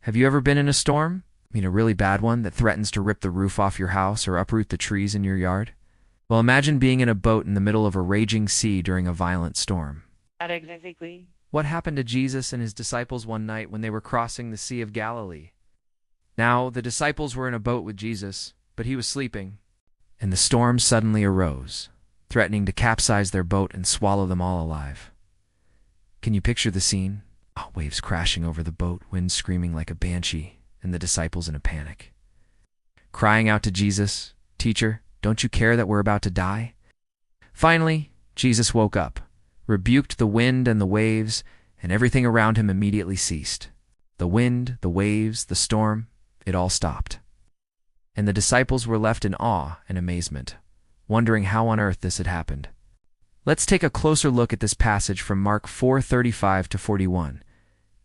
Have you ever been in a storm? I mean, a really bad one that threatens to rip the roof off your house or uproot the trees in your yard? Well, imagine being in a boat in the middle of a raging sea during a violent storm. Not exactly. What happened to Jesus and his disciples one night when they were crossing the Sea of Galilee? Now, the disciples were in a boat with Jesus, but he was sleeping, and the storm suddenly arose, threatening to capsize their boat and swallow them all alive. Can you picture the scene? Oh, waves crashing over the boat, wind screaming like a banshee, and the disciples in a panic, crying out to Jesus, "Teacher, don't you care that we're about to die?" Finally, Jesus woke up, rebuked the wind and the waves, and everything around him immediately ceased. The wind, the waves, the storm, it all stopped. And the disciples were left in awe and amazement, wondering how on earth this had happened. Let's take a closer look at this passage from Mark 4:35 to 41.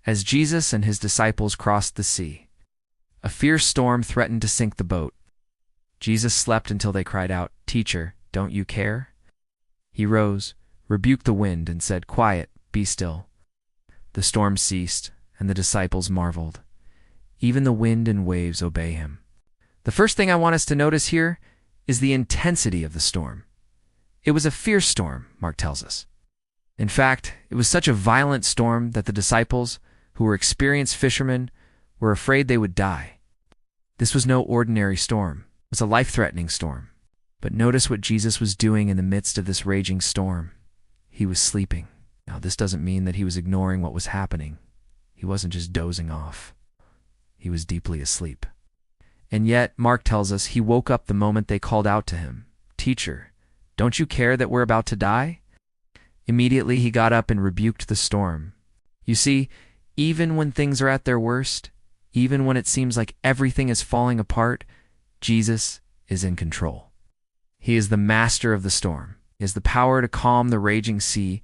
As Jesus and his disciples crossed the sea, a fierce storm threatened to sink the boat. Jesus slept until they cried out, "Teacher, don't you care?" He rose, rebuked the wind, and said, "Quiet, be still." The storm ceased, and the disciples marveled. Even the wind and waves obey him. The first thing I want us to notice here is the intensity of the storm. It was a fierce storm, Mark tells us. In fact, it was such a violent storm that the disciples, who were experienced fishermen, were afraid they would die. This was no ordinary storm. It was a life-threatening storm. But notice what Jesus was doing in the midst of this raging storm. He was sleeping. Now, this doesn't mean that he was ignoring what was happening. He wasn't just dozing off. He was deeply asleep. And yet, Mark tells us he woke up the moment they called out to him, "Teacher, don't you care that we're about to die?" Immediately, he got up and rebuked the storm. You see, even when things are at their worst, even when it seems like everything is falling apart, Jesus is in control. He is the master of the storm. He has the power to calm the raging sea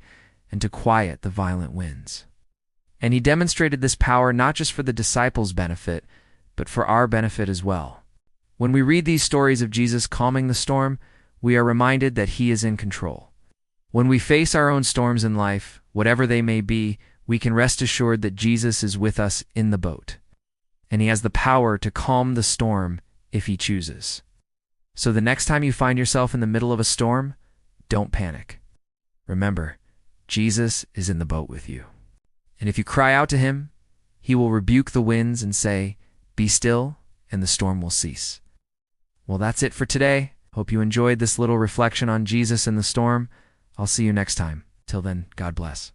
and to quiet the violent winds. And he demonstrated this power not just for the disciples' benefit, but for our benefit as well. When we read these stories of Jesus calming the storm, we are reminded that he is in control. When we face our own storms in life, whatever they may be, we can rest assured that Jesus is with us in the boat, and he has the power to calm the storm if he chooses. So the next time you find yourself in the middle of a storm, don't panic. Remember, Jesus is in the boat with you. And if you cry out to him, he will rebuke the winds and say, "Be still," and the storm will cease. Well, that's it for today. Hope you enjoyed this little reflection on Jesus and the storm. I'll see you next time. Till then, God bless.